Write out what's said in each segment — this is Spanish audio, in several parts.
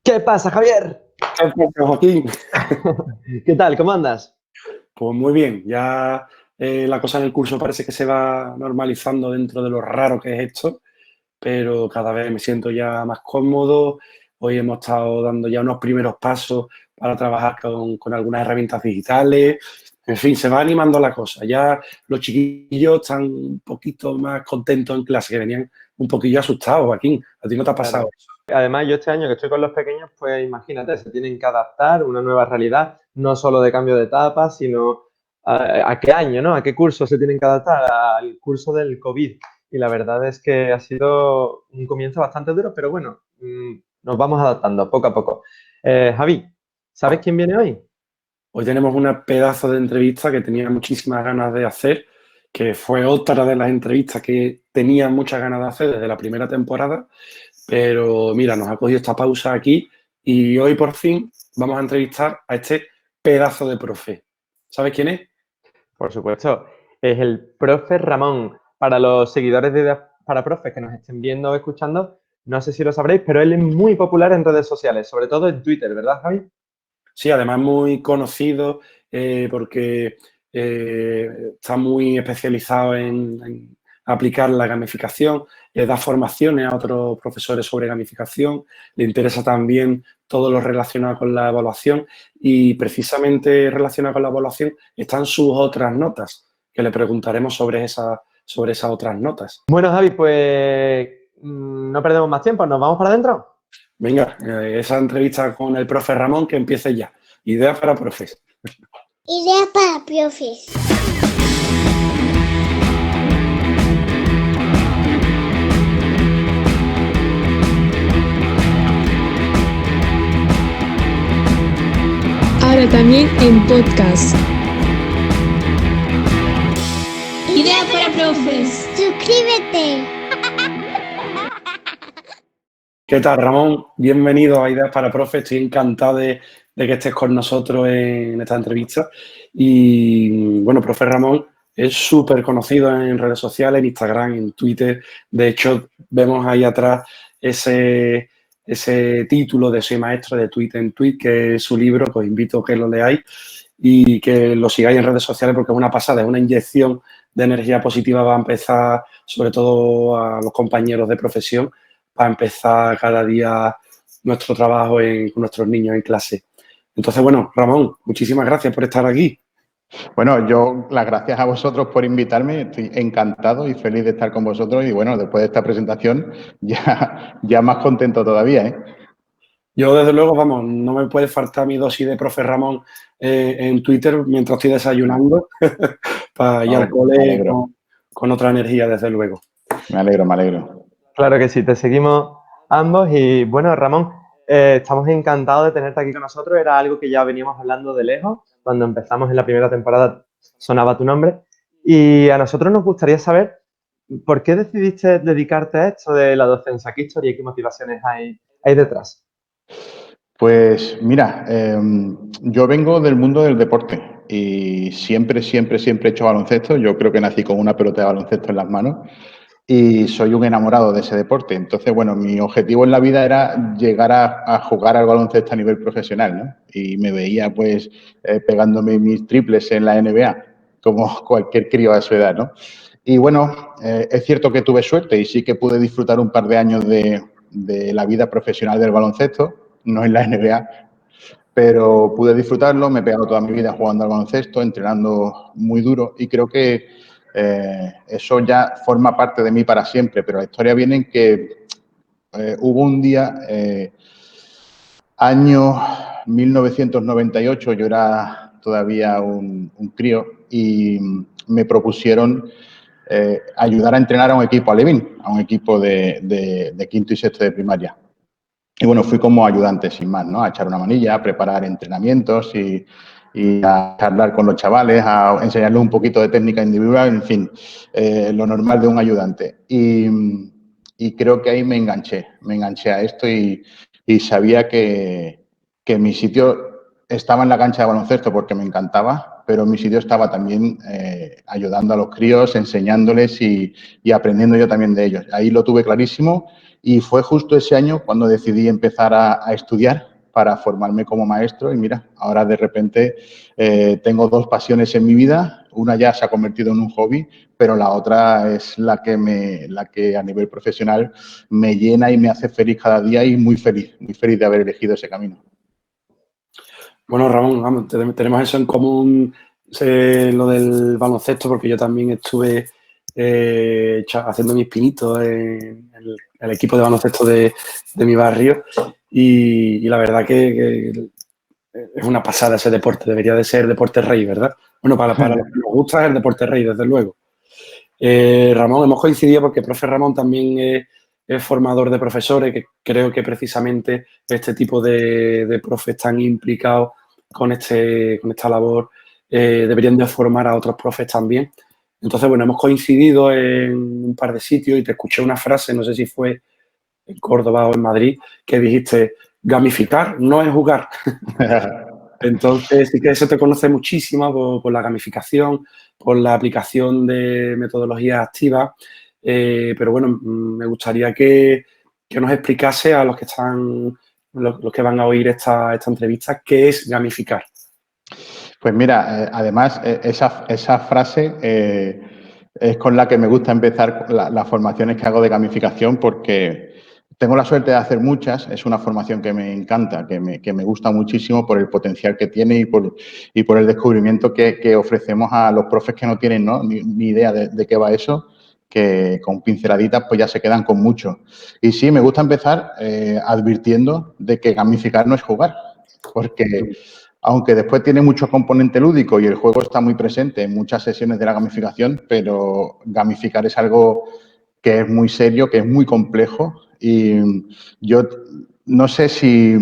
¿Qué pasa, Javier? ¿Qué pasa, Joaquín? ¿Qué tal? ¿Cómo andas? Pues muy bien, ya la cosa en el curso parece que se va normalizando dentro de lo raro que es esto, pero cada vez me siento ya más cómodo. Hoy hemos estado dando ya unos primeros pasos para trabajar con algunas herramientas digitales. En fin, se va animando la cosa. Ya los chiquillos están un poquito más contentos en clase, que venían un poquillo asustados, Joaquín. ¿A ti no te ha pasado? Claro. Además, yo este año que estoy con los pequeños, pues imagínate, se tienen que adaptar a una nueva realidad, no solo de cambio de etapa, sino a qué año, ¿no? A qué curso se tienen que adaptar, al curso del COVID. Y la verdad es que ha sido un comienzo bastante duro, pero bueno, nos vamos adaptando poco a poco. Javi, ¿sabes quién viene hoy? Hoy tenemos una pedazo de entrevista que tenía muchísimas ganas de hacer, que fue otra de las entrevistas que tenía muchas ganas de hacer desde la primera temporada, pero mira, nos ha cogido esta pausa aquí y hoy por fin vamos a entrevistar a este pedazo de profe. ¿Sabes quién es? Por supuesto, es el profe Ramón. Para los seguidores de Ideas para Profes que nos estén viendo o escuchando, no sé si lo sabréis, pero él es muy popular en redes sociales, sobre todo en Twitter, ¿verdad, Javi? Sí, además muy conocido porque está muy especializado en aplicar la gamificación, da formaciones a otros profesores sobre gamificación, le interesa también todo lo relacionado con la evaluación y precisamente relacionado con la evaluación están sus otras notas, que le preguntaremos sobre esas otras notas. Bueno, Javi, pues no perdemos más tiempo, ¿nos vamos para adentro? Venga, esa entrevista con el profe Ramón que empiece ya. Ideas para profes. Ideas para profes. Ahora también en podcast. Ideas para profes. Suscríbete. ¿Qué tal, Ramón? Bienvenido a Ideas para Profes. Estoy encantado de que estés con nosotros en esta entrevista. Y bueno, profe Ramón es súper conocido en redes sociales, en Instagram, en Twitter. De hecho, vemos ahí atrás ese título de Soy Maestro de Tweet en Tweet, que es su libro, que os invito a que lo leáis y que lo sigáis en redes sociales porque es una pasada, es una inyección de energía positiva. Va a empezar, sobre todo a los compañeros de profesión, para empezar cada día nuestro trabajo con nuestros niños en clase. Entonces, bueno, Ramón, muchísimas gracias por estar aquí. Bueno, yo las gracias a vosotros por invitarme, estoy encantado y feliz de estar con vosotros y bueno, después de esta presentación ya más contento todavía, ¿eh? Yo, desde luego, vamos, no me puede faltar mi dosis de profe Ramón en Twitter mientras estoy desayunando para ir al No, me cole alegro, con otra energía, desde luego. me alegro, me alegro. Claro que sí, te seguimos ambos y bueno, Ramón, estamos encantados de tenerte aquí con nosotros. Era algo que ya veníamos hablando de lejos. Cuando empezamos en la primera temporada sonaba tu nombre y a nosotros nos gustaría saber por qué decidiste dedicarte a esto de la docencia. ¿Qué historia y qué motivaciones hay detrás? Pues mira, yo vengo del mundo del deporte y siempre he hecho baloncesto. Yo creo que nací con una pelota de baloncesto en las manos y soy un enamorado de ese deporte. Entonces, bueno, mi objetivo en la vida era llegar a jugar al baloncesto a nivel profesional, ¿no? Y me veía pues pegándome mis triples en la NBA, como cualquier crío a su edad, ¿no? Y bueno, es cierto que tuve suerte y sí que pude disfrutar un par de años de la vida profesional del baloncesto, no en la NBA, pero pude disfrutarlo, me he pegado toda mi vida jugando al baloncesto, entrenando muy duro y creo que eso ya forma parte de mí para siempre, pero la historia viene en que hubo un día, año 1998, yo era todavía un crío y me propusieron ayudar a entrenar a un equipo alevín, a un equipo de quinto y sexto de primaria. Y bueno, fui como ayudante, sin más, ¿no? A echar una manilla, a preparar entrenamientos y a charlar con los chavales, a enseñarles un poquito de técnica individual, en fin, lo normal de un ayudante. Y creo que ahí me enganché a esto y sabía que mi sitio estaba en la cancha de baloncesto porque me encantaba pero mi sitio estaba también ayudando a los críos, enseñándoles y aprendiendo yo también de ellos. Ahí lo tuve clarísimo y fue justo ese año cuando decidí empezar a estudiar para formarme como maestro y mira, ahora de repente tengo dos pasiones en mi vida, una ya se ha convertido en un hobby, pero la otra es la que a nivel profesional me llena y me hace feliz cada día y muy feliz de haber elegido ese camino. Bueno, Ramón, vamos, tenemos eso en común, lo del baloncesto, porque yo también estuve haciendo mis pinitos en el equipo de baloncesto de mi barrio y la verdad que es una pasada ese deporte, debería de ser deporte rey, ¿verdad? Bueno, para los que nos gusta es el deporte rey, desde luego. Ramón, hemos coincidido porque el profe Ramón también es formador de profesores, que creo que precisamente este tipo de profes tan implicados con esta labor deberían de formar a otros profes también. Entonces, bueno, hemos coincidido en un par de sitios y te escuché una frase, no sé si fue en Córdoba o en Madrid, que dijiste, gamificar no es jugar. Entonces, sí que eso te conoce muchísimo por la gamificación, por la aplicación de metodologías activas, pero bueno, me gustaría que nos explicase a los que los que van a oír esta entrevista, ¿qué es gamificar? Pues mira, además, esa frase es con la que me gusta empezar las formaciones que hago de gamificación porque tengo la suerte de hacer muchas. Es una formación que me encanta, que me gusta muchísimo por el potencial que tiene y por el descubrimiento que ofrecemos a los profes que no tienen, ¿no? Ni idea de qué va eso, que con pinceladitas pues ya se quedan con mucho. Y sí, me gusta empezar advirtiendo de que gamificar no es jugar, porque aunque después tiene mucho componente lúdico y el juego está muy presente en muchas sesiones de la gamificación, pero gamificar es algo que es muy serio, que es muy complejo y yo no sé si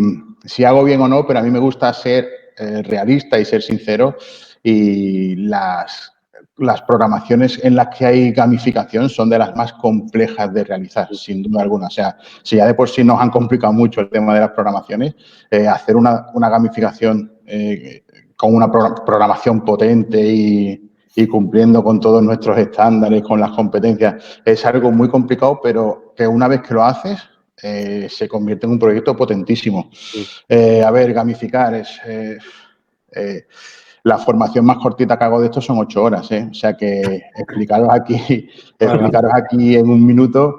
hago bien o no, pero a mí me gusta ser realista y ser sincero y las programaciones en las que hay gamificación son de las más complejas de realizar, sin duda alguna. O sea, si ya de por sí nos han complicado mucho el tema de las programaciones, hacer una gamificación con una programación potente y cumpliendo con todos nuestros estándares, con las competencias, es algo muy complicado, pero que una vez que lo haces, se convierte en un proyecto potentísimo. A ver, gamificar es... la formación más cortita que hago de esto son 8 horas, ¿eh? O sea que explicaros aquí en un minuto,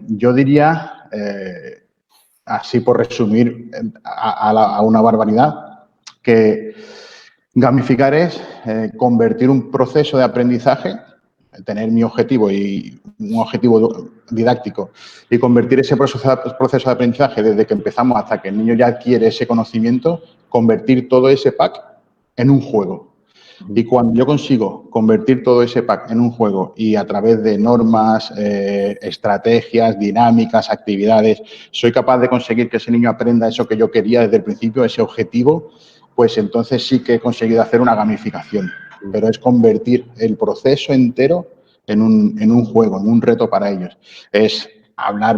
yo diría, así por resumir a una barbaridad, que gamificar es convertir un proceso de aprendizaje, tener mi objetivo y un objetivo didáctico y convertir ese proceso de aprendizaje desde que empezamos hasta que el niño ya adquiere ese conocimiento, convertir todo ese pack en un juego. Y cuando yo consigo convertir todo ese pack en un juego y a través de normas, estrategias, dinámicas, actividades, soy capaz de conseguir que ese niño aprenda eso que yo quería desde el principio, ese objetivo, pues entonces sí que he conseguido hacer una gamificación. Pero es convertir el proceso entero en un juego, en un reto para ellos. Es hablar,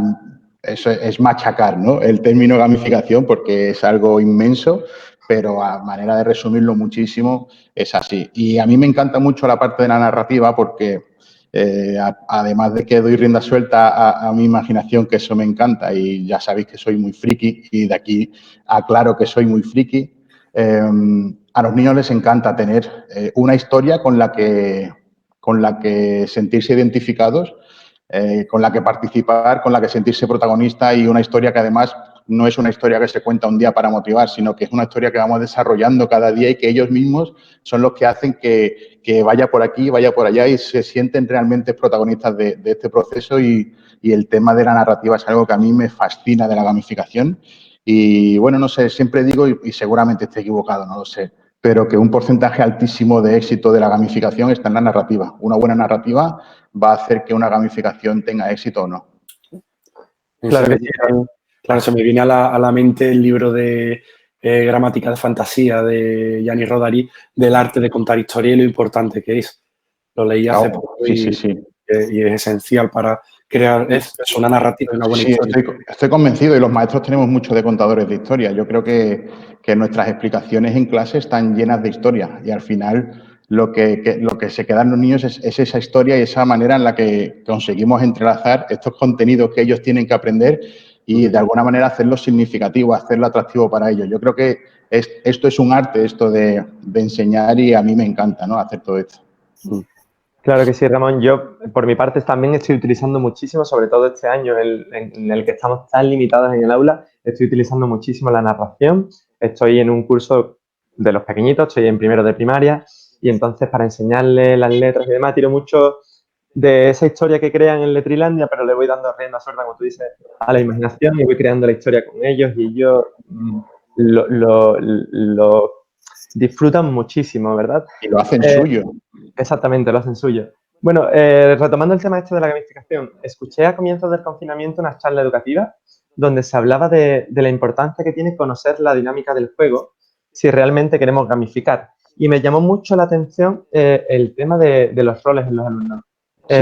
es machacar, ¿no? El término gamificación porque es algo inmenso, pero a manera de resumirlo muchísimo, es así. Y a mí me encanta mucho la parte de la narrativa porque además de que doy rienda suelta a mi imaginación, que eso me encanta y ya sabéis que soy muy friki y de aquí aclaro que soy muy friki, a los niños les encanta tener una historia con la que sentirse identificados, con la que participar, con la que sentirse protagonista y una historia que además no es una historia que se cuenta un día para motivar, sino que es una historia que vamos desarrollando cada día y que ellos mismos son los que hacen que vaya por aquí, vaya por allá y se sienten realmente protagonistas de este proceso y el tema de la narrativa es algo que a mí me fascina de la gamificación. Y bueno, no sé, siempre digo, y seguramente esté equivocado, no lo sé, pero que un porcentaje altísimo de éxito de la gamificación está en la narrativa. Una buena narrativa va a hacer que una gamificación tenga éxito o no. Claro que sí. Claro, se me viene a la mente el libro de Gramática de Fantasía de Gianni Rodari, del arte de contar historia y lo importante que es. Lo leí hace poco y es esencial para crear es una narrativa, una buena Sí, historia. estoy convencido y los maestros tenemos mucho de contadores de historia. Yo creo que nuestras explicaciones en clase están llenas de historia y al final lo que se queda en los niños es esa historia y esa manera en la que conseguimos entrelazar estos contenidos que ellos tienen que aprender y de alguna manera hacerlo significativo, hacerlo atractivo para ellos. Yo creo que esto es un arte, esto de enseñar y a mí me encanta, ¿no? Hacer todo esto. Claro que sí, Ramón. Yo, por mi parte, también estoy utilizando muchísimo, sobre todo este año en el que estamos tan limitados en el aula, estoy utilizando muchísimo la narración. Estoy en un curso de los pequeñitos, estoy en primero de primaria, y entonces para enseñarles las letras y demás, tiro mucho de esa historia que crean en Letrilandia, pero le voy dando rienda suelta, como tú dices, a la imaginación y voy creando la historia con ellos y ellos lo disfrutan muchísimo, ¿verdad? Y lo hacen suyo. Exactamente, lo hacen suyo. Bueno, retomando el tema este de la gamificación, escuché a comienzos del confinamiento una charla educativa donde se hablaba de la importancia que tiene conocer la dinámica del juego si realmente queremos gamificar. Y me llamó mucho la atención el tema de los roles en los alumnos. Sí.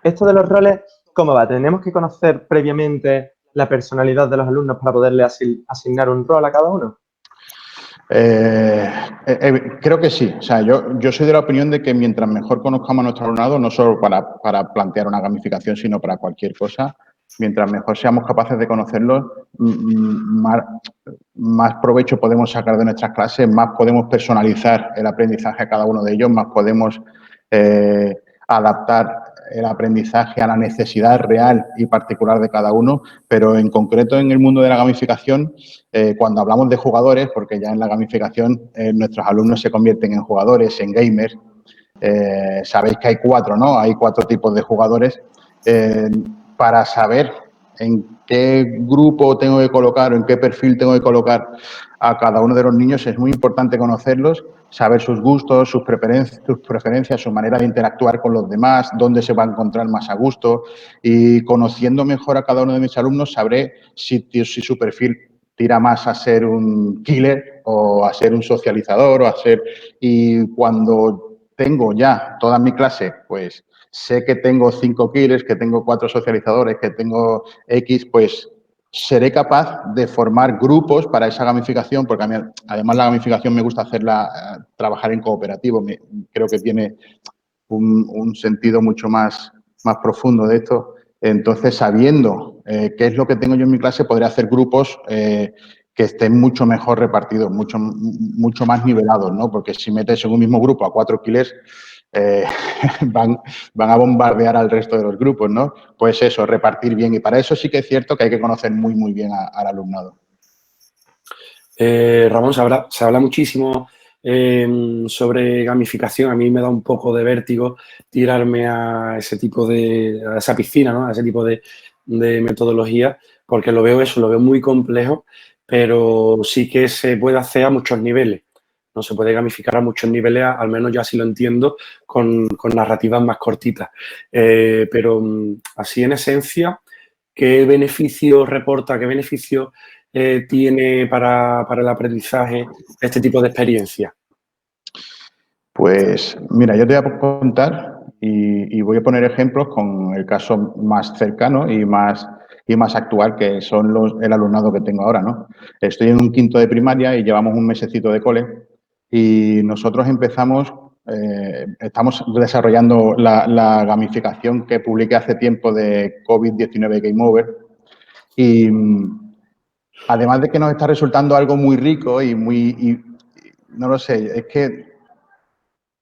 Esto de los roles, ¿cómo va? ¿Tenemos que conocer previamente la personalidad de los alumnos para poderle asignar un rol a cada uno? Creo que sí. O sea, yo soy de la opinión de que mientras mejor conozcamos a nuestro alumnado, no solo para plantear una gamificación, sino para cualquier cosa, mientras mejor seamos capaces de conocerlos, más provecho podemos sacar de nuestras clases, más podemos personalizar el aprendizaje a cada uno de ellos, más podemos adaptar el aprendizaje a la necesidad real y particular de cada uno, pero en concreto en el mundo de la gamificación, cuando hablamos de jugadores, porque ya en la gamificación nuestros alumnos se convierten en jugadores, en gamers, sabéis que hay 4, ¿no? Hay 4 tipos de jugadores. Para saber en qué grupo tengo que colocar o en qué perfil tengo que colocar a cada uno de los niños, es muy importante conocerlos, saber sus gustos, sus preferencias, su manera de interactuar con los demás, dónde se va a encontrar más a gusto, y conociendo mejor a cada uno de mis alumnos sabré si su perfil tira más a ser un killer o a ser un socializador o a ser... Y cuando tengo ya toda mi clase, pues sé que tengo 5 killers, que tengo 4 socializadores, que tengo X, pues seré capaz de formar grupos para esa gamificación, porque a mí, además, la gamificación me gusta hacerla, trabajar en cooperativo. Creo que tiene un sentido mucho más profundo de esto. Entonces, sabiendo qué es lo que tengo yo en mi clase, podré hacer grupos que estén mucho mejor repartidos, mucho más nivelados, ¿no? Porque si metes en un mismo grupo a 4 killers, van a bombardear al resto de los grupos, ¿no? Pues eso, repartir bien. Y para eso sí que es cierto que hay que conocer muy, muy bien al alumnado. Ramón, se habla muchísimo sobre gamificación. A mí me da un poco de vértigo tirarme a ese tipo a esa piscina, ¿no? A ese tipo de metodología, porque lo veo muy complejo, pero sí que se puede hacer a muchos niveles. No se puede gamificar a muchos niveles, al menos yo así lo entiendo, con narrativas más cortitas. Pero así en esencia, ¿qué beneficio reporta, qué beneficio tiene para el aprendizaje este tipo de experiencia? Pues mira, yo te voy a contar y voy a poner ejemplos con el caso más cercano y más actual, que son el alumnado que tengo ahora, ¿no? Estoy en un quinto de primaria y llevamos un mesecito de cole y nosotros estamos desarrollando la gamificación que publiqué hace tiempo de COVID-19 Game Over y además de que nos está resultando algo muy rico y no lo sé, es que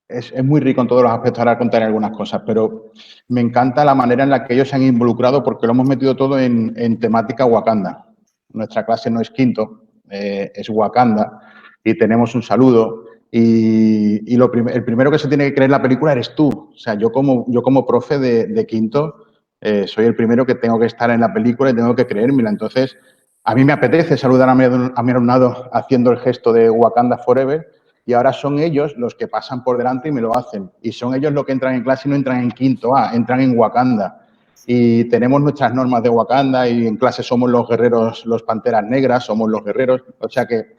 es muy rico en todos los aspectos, ahora contaré algunas cosas, pero me encanta la manera en la que ellos se han involucrado porque lo hemos metido todo en temática Wakanda. Nuestra clase no es quinto, es Wakanda y tenemos un saludo y el primero que se tiene que creer la película eres tú. O sea, yo como profe de quinto soy el primero que tengo que estar en la película y tengo que creérmela. Entonces, a mí me apetece saludar a mi alumnado haciendo el gesto de Wakanda Forever. Y ahora son ellos los que pasan por delante y me lo hacen. Y son ellos los que entran en clase y no entran en quinto A, entran en Wakanda. Y tenemos nuestras normas de Wakanda y en clase somos los guerreros, los panteras negras, somos los guerreros. O sea que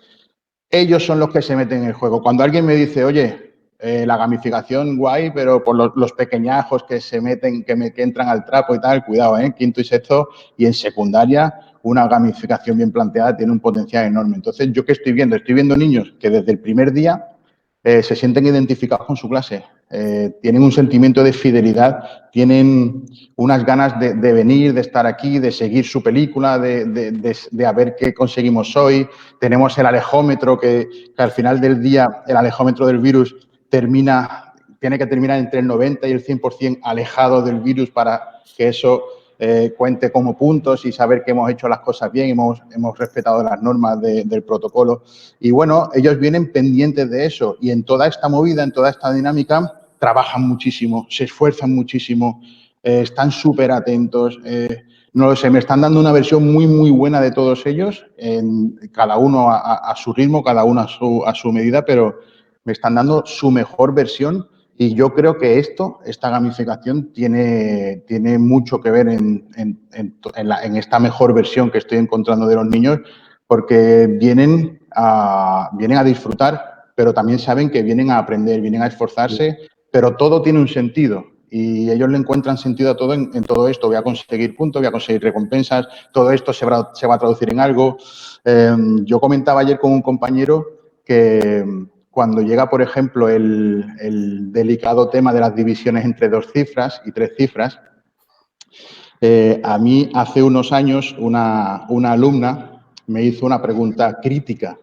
ellos son los que se meten en el juego. Cuando alguien me dice, oye, la gamificación guay, pero por los pequeñajos que se meten, que entran al trapo y tal, cuidado, quinto y sexto, y en secundaria una gamificación bien planteada tiene un potencial enorme. Entonces, ¿yo qué estoy viendo? Estoy viendo niños que desde el primer día se sienten identificados con su clase, tienen un sentimiento de fidelidad, tienen unas ganas de venir, de estar aquí, de seguir su película, de a ver qué conseguimos hoy. Tenemos el alejómetro que al final del día, el alejómetro del virus tiene que terminar entre el 90 y el 100% alejado del virus para que eso cuente como puntos y saber que hemos hecho las cosas bien, hemos respetado las normas del protocolo. Y bueno, ellos vienen pendientes de eso y en toda esta movida, en toda esta dinámica, trabajan muchísimo, se esfuerzan muchísimo, están súper atentos. No lo sé, me están dando una versión muy, muy buena de todos ellos, cada uno a su ritmo, cada uno a su medida, pero me están dando su mejor versión. Y yo creo que esta gamificación tiene mucho que ver en esta mejor versión que estoy encontrando de los niños, porque vienen a disfrutar, pero también saben que vienen a aprender, vienen a esforzarse, pero todo tiene un sentido. Y ellos le encuentran sentido a todo en todo esto. Voy a conseguir puntos, voy a conseguir recompensas, todo esto se va a traducir en algo. Yo comentaba ayer con un compañero que cuando llega, por ejemplo, el delicado tema de las divisiones entre 2 cifras y 3 cifras, a mí hace unos años una alumna me hizo una pregunta crítica.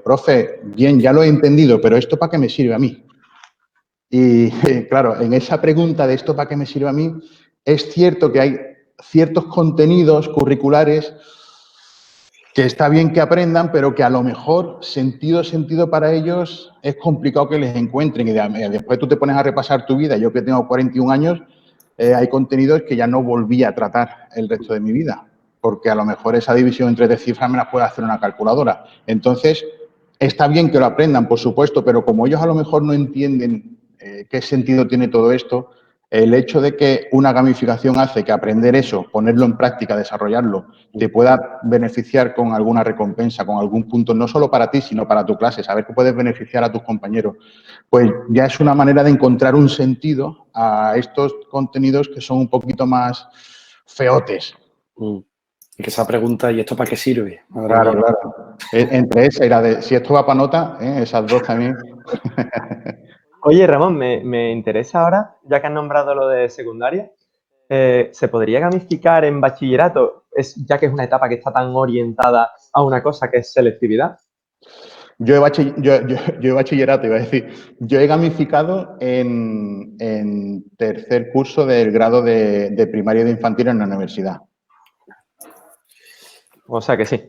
Profe, bien, ya lo he entendido, pero ¿esto para qué me sirve a mí? Y claro, en esa pregunta de ¿esto para qué me sirve a mí? Es cierto que hay ciertos contenidos curriculares que está bien que aprendan, pero que a lo mejor sentido para ellos es complicado que les encuentren. Y después tú te pones a repasar tu vida. Yo que tengo 41 años, hay contenidos que ya no volví a tratar el resto de mi vida, porque a lo mejor esa división entre 3 cifras me la puede hacer una calculadora. Entonces, está bien que lo aprendan, por supuesto, pero como ellos a lo mejor no entienden qué sentido tiene todo esto, el hecho de que una gamificación hace que aprender eso, ponerlo en práctica, desarrollarlo, te pueda beneficiar con alguna recompensa, con algún punto, no solo para ti, sino para tu clase, saber que puedes beneficiar a tus compañeros, pues ya es una manera de encontrar un sentido a estos contenidos que son un poquito más feotes. Y que esa pregunta, ¿y esto para qué sirve? Madre Claro, mía. claro. Entre esa y la de si esto va para nota, esas dos también. Oye, Ramón, me interesa ahora, ya que has nombrado lo de secundaria, ¿se podría gamificar en bachillerato, ya que es una etapa que está tan orientada a una cosa que es selectividad? Yo he bachillerato, iba a decir, yo he gamificado en tercer curso del grado de primaria y de infantil en la universidad. O sea que sí.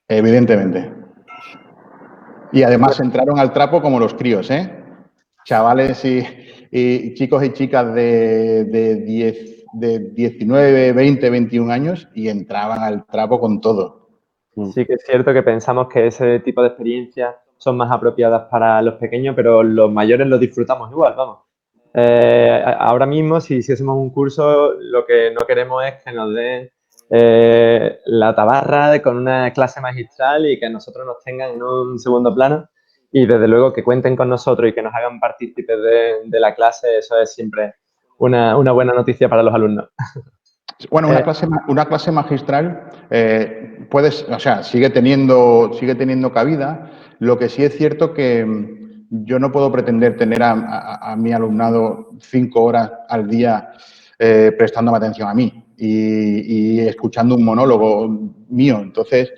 Evidentemente. Y además entraron al trapo como los críos, ¿eh? Chavales y chicos y chicas de 19, 20, 21 años y entraban al trapo con todo. Sí que es cierto que pensamos que ese tipo de experiencias son más apropiadas para los pequeños, pero los mayores los disfrutamos igual, vamos. Ahora mismo, si hiciésemos un curso, lo que no queremos es que nos den la tabarra con una clase magistral y que nosotros nos tengan en un segundo plano. Y desde luego que cuenten con nosotros y que nos hagan partícipes de la clase, eso es siempre una buena noticia para los alumnos. Bueno, una clase magistral sigue teniendo cabida. Lo que sí es cierto que yo no puedo pretender tener a mi alumnado 5 horas al día prestándome atención a mí y escuchando un monólogo mío. Entonces,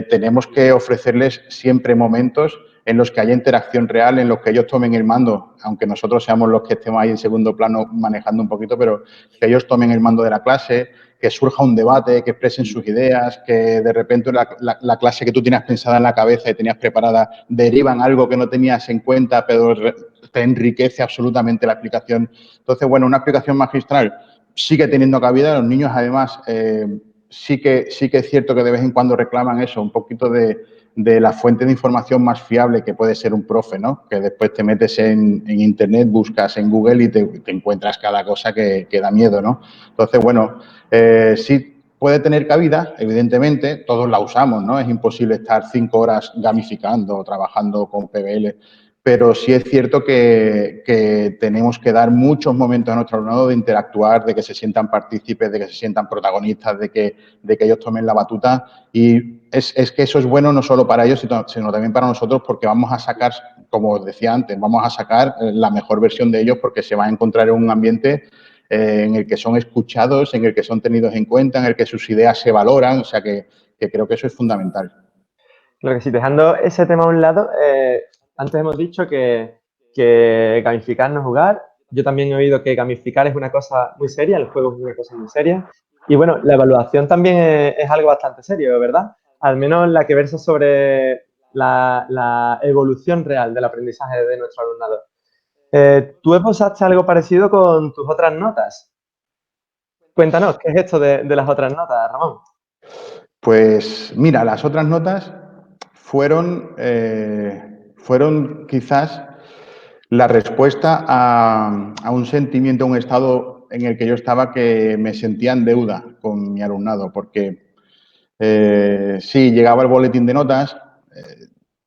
tenemos que ofrecerles siempre momentos en los que haya interacción real, en los que ellos tomen el mando, aunque nosotros seamos los que estemos ahí en segundo plano manejando un poquito, pero que ellos tomen el mando de la clase, que surja un debate, que expresen sus ideas, que de repente la clase que tú tenías pensada en la cabeza y tenías preparada deriva en algo que no tenías en cuenta, pero te enriquece absolutamente la explicación. Entonces, bueno, una explicación magistral sigue teniendo cabida. Los niños, además, sí que es cierto que de vez en cuando reclaman eso, un poquito de la fuente de información más fiable que puede ser un profe, ¿no? Que después te metes en Internet, buscas en Google y te encuentras cada cosa que da miedo, ¿no? Entonces, bueno, sí puede tener cabida, evidentemente, todos la usamos, ¿no? Es imposible estar 5 horas gamificando o trabajando con PBL, pero sí es cierto que tenemos que dar muchos momentos a nuestro alumnado de interactuar, de que se sientan partícipes, de que se sientan protagonistas, de que ellos tomen la batuta. Y es que eso es bueno no solo para ellos, sino también para nosotros, porque vamos a sacar, como os decía antes, vamos a sacar la mejor versión de ellos, porque se van a encontrar en un ambiente en el que son escuchados, en el que son tenidos en cuenta, en el que sus ideas se valoran. O sea que creo que eso es fundamental. Claro que sí, dejando ese tema a un lado, antes hemos dicho que gamificar no es jugar. Yo también he oído que gamificar es una cosa muy seria, el juego es una cosa muy seria. Y bueno, la evaluación también es algo bastante serio, ¿verdad? Al menos la que versa sobre la evolución real del aprendizaje de nuestro alumnado. ¿Tú esbozaste algo parecido con tus otras notas? Cuéntanos, ¿qué es esto de las otras notas, Ramón? Pues mira, las otras notas fueron quizás la respuesta a un sentimiento, a un estado en el que yo estaba, que me sentía en deuda con mi alumnado, porque sí, llegaba el boletín de notas.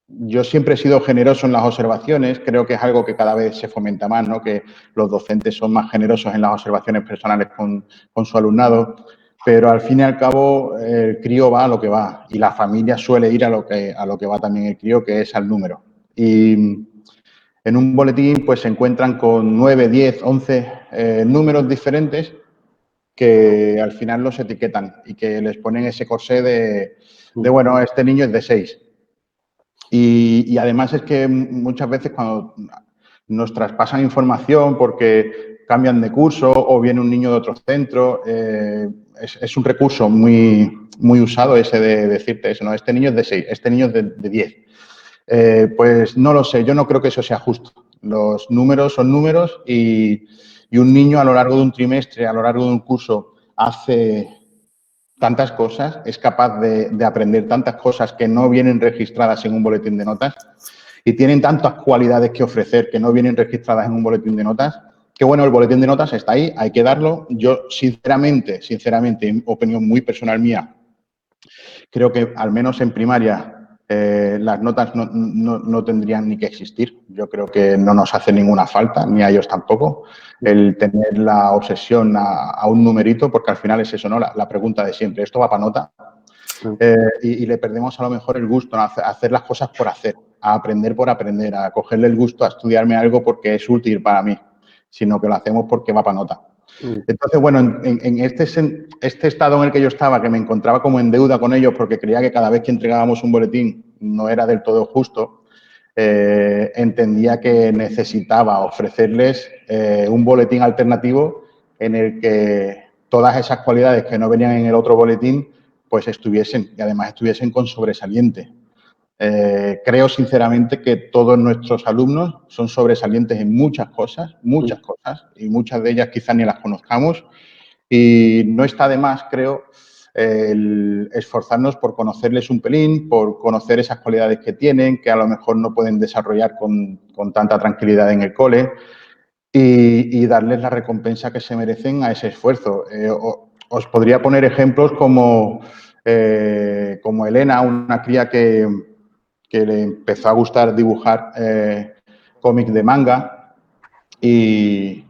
Yo siempre he sido generoso en las observaciones, creo que es algo que cada vez se fomenta más, ¿no? Que los docentes son más generosos en las observaciones personales con su alumnado, pero al fin y al cabo el crío va a lo que va y la familia suele ir a lo que va también el crío, que es al número. Y en un boletín pues se encuentran con 9, 10, 11 números diferentes que al final los etiquetan y que les ponen ese corsé de bueno, este niño es de 6. Y además es que muchas veces cuando nos traspasan información porque cambian de curso o viene un niño de otro centro, es un recurso muy, muy usado ese de decirte eso, ¿no? Este niño es de 6, este niño es de 10. Pues no lo sé, yo no creo que eso sea justo. Los números son números y un niño a lo largo de un trimestre, a lo largo de un curso, hace tantas cosas, es capaz de aprender tantas cosas que no vienen registradas en un boletín de notas y tienen tantas cualidades que ofrecer que no vienen registradas en un boletín de notas, que bueno, el boletín de notas está ahí, hay que darlo. Yo, sinceramente, opinión muy personal mía, creo que al menos en primaria las notas no tendrían ni que existir. Yo creo que no nos hace ninguna falta, ni a ellos tampoco, el tener la obsesión a un numerito, porque al final es eso, ¿no? La pregunta de siempre, ¿esto va para nota? Y le perdemos a lo mejor el gusto a hacer las cosas por hacer, a aprender por aprender, a cogerle el gusto a estudiarme algo porque es útil para mí, sino que lo hacemos porque va para nota. Entonces, bueno, en este estado en el que yo estaba, que me encontraba como en deuda con ellos porque creía que cada vez que entregábamos un boletín no era del todo justo, entendía que necesitaba ofrecerles un boletín alternativo en el que todas esas cualidades que no venían en el otro boletín pues estuviesen, y además estuviesen con sobresaliente. Creo sinceramente que todos nuestros alumnos son sobresalientes en muchas cosas, y muchas de ellas quizás ni las conozcamos, y no está de más, creo, el esforzarnos por conocerles un pelín, por conocer esas cualidades que tienen, que a lo mejor no pueden desarrollar con tanta tranquilidad en el cole, y darles la recompensa que se merecen a ese esfuerzo. Os podría poner ejemplos como Elena, una cría que le empezó a gustar dibujar cómics de manga y,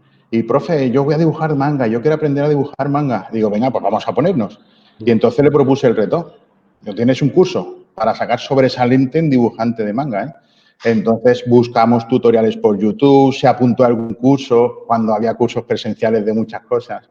profe, yo voy a dibujar manga, yo quiero aprender a dibujar manga. Digo, venga, pues vamos a ponernos. Y entonces le propuse el reto. ¿No tienes un curso para sacar sobresaliente en dibujante de manga? Entonces buscamos tutoriales por YouTube, se apuntó a algún curso cuando había cursos presenciales de muchas cosas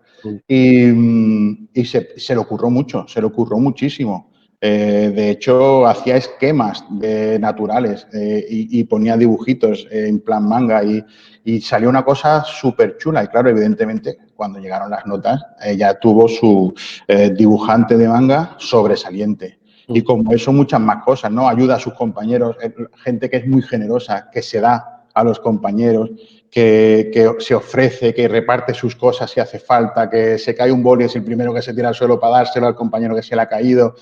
y se le ocurrió mucho, se le ocurrió muchísimo. De hecho, hacía esquemas naturales y ponía dibujitos en plan manga y salió una cosa súper chula. Y claro, evidentemente, cuando llegaron las notas, ella tuvo su dibujante de manga sobresaliente. Y como eso, muchas más cosas, ¿no? Ayuda a sus compañeros, gente que es muy generosa, que se da a los compañeros, que se ofrece, que reparte sus cosas si hace falta, que se cae un boli, es el primero que se tira al suelo para dárselo al compañero que se le ha caído,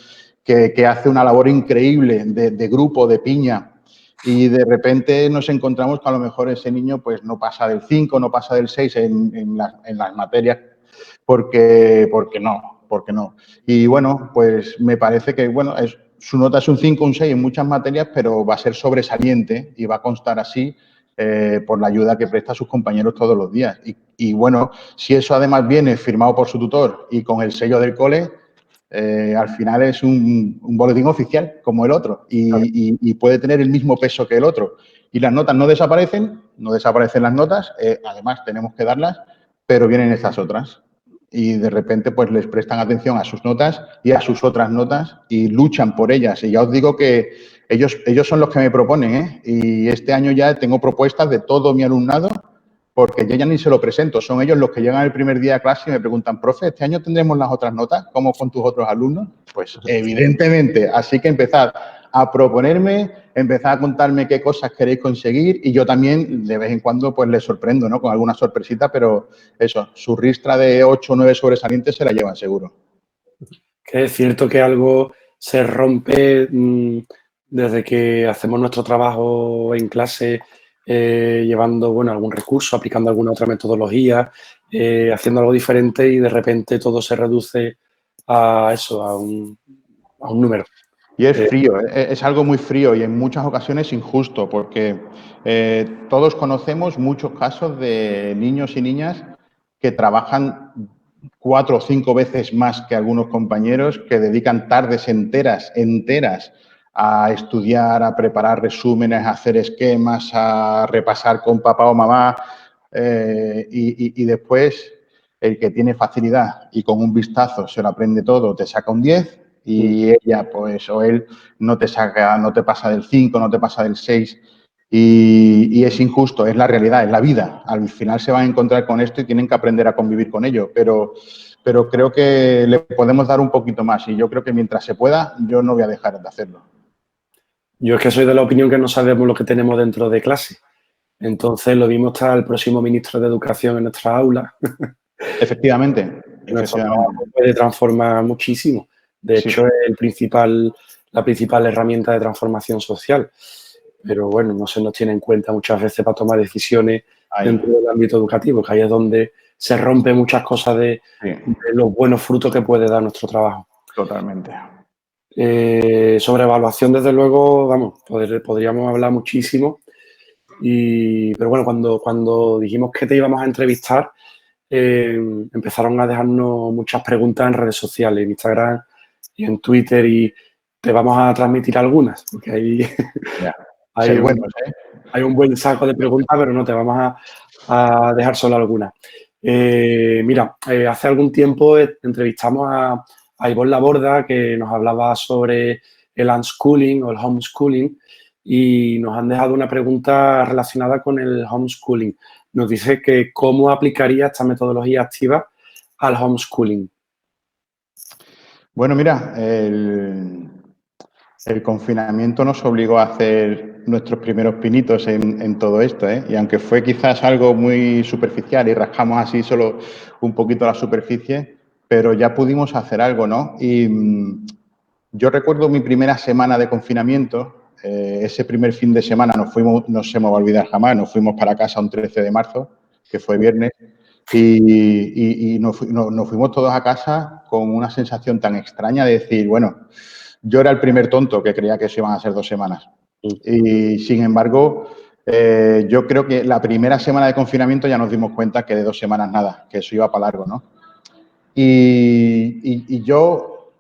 que hace una labor increíble de grupo, de piña. Y de repente nos encontramos que a lo mejor ese niño pues no pasa del 5, no pasa del 6 en las materias porque no, ¿por qué no? Y bueno, pues me parece que, bueno, su nota es un 5, un 6 en muchas materias, pero va a ser sobresaliente y va a constar así por la ayuda que presta a sus compañeros todos los días. Y bueno, si eso además viene firmado por su tutor y con el sello del cole, al final es un boletín oficial como el otro y puede tener el mismo peso que el otro. Y las notas no desaparecen las notas, además tenemos que darlas, pero vienen estas otras. Y de repente pues les prestan atención a sus notas y a sus otras notas y luchan por ellas. Y ya os digo que ellos son los que me proponen, ¿eh? Y este año ya tengo propuestas de todo mi alumnado porque yo ya ni se lo presento. Son ellos los que llegan el primer día a clase y me preguntan, profe, ¿este año tendremos las otras notas? ¿Cómo con tus otros alumnos? Pues evidentemente. Así que empezad a proponerme, empezad a contarme qué cosas queréis conseguir y yo también de vez en cuando pues les sorprendo, ¿no? Con alguna sorpresita, pero eso, su ristra de 8 o 9 sobresalientes se la llevan seguro. Que es cierto que algo se rompe desde que hacemos nuestro trabajo en clase, llevando, bueno, algún recurso, aplicando alguna otra metodología, haciendo algo diferente y de repente todo se reduce a eso, a un número. Y es frío, es algo muy frío y en muchas ocasiones injusto, porque todos conocemos muchos casos de niños y niñas que trabajan 4 o 5 veces más que algunos compañeros, que dedican tardes enteras a estudiar, a preparar resúmenes, a hacer esquemas, a repasar con papá o mamá y después el que tiene facilidad y con un vistazo se lo aprende todo, te saca un 10 y ella, pues, o él no te saca, no te pasa del 5, no te pasa del 6 y es injusto, es la realidad, es la vida. Al final se van a encontrar con esto y tienen que aprender a convivir con ello, pero creo que le podemos dar un poquito más y yo creo que mientras se pueda, yo no voy a dejar de hacerlo. Yo es que soy de la opinión que no sabemos lo que tenemos dentro de clase. Entonces, lo mismo está el próximo ministro de Educación en nuestra aula. Efectivamente. Nuestro trabajo puede transformar muchísimo. De hecho, es la principal herramienta de transformación social. Pero bueno, no se nos tiene en cuenta muchas veces para tomar decisiones dentro del ámbito educativo, que ahí es donde se rompen muchas cosas de los buenos frutos que puede dar nuestro trabajo. Totalmente. Sobre evaluación, desde luego, vamos, podríamos hablar muchísimo. Pero bueno, cuando dijimos que te íbamos a entrevistar, empezaron a dejarnos muchas preguntas en redes sociales, en Instagram y en Twitter, y te vamos a transmitir algunas, porque ahí hay un buen saco de preguntas, pero no te vamos a dejar solo algunas. Mira, hace algún tiempo entrevistamos a Ivonne Laborda, que nos hablaba sobre el unschooling o el homeschooling, y nos han dejado una pregunta relacionada con el homeschooling. Nos dice que cómo aplicaría esta metodología activa al homeschooling. Bueno, mira, el confinamiento nos obligó a hacer nuestros primeros pinitos en todo esto, ¿eh? Y aunque fue quizás algo muy superficial y rascamos así solo un poquito la superficie, pero ya pudimos hacer algo, ¿no? Y yo recuerdo mi primera semana de confinamiento, ese primer fin de semana no se me va a olvidar jamás, nos fuimos para casa un 13 de marzo, que fue viernes, y nos fuimos todos a casa con una sensación tan extraña de decir, bueno, yo era el primer tonto que creía que eso iban a ser 2 semanas. Y, sin embargo, yo creo que la primera semana de confinamiento ya nos dimos cuenta que de 2 semanas nada, que eso iba para largo, ¿no? Y yo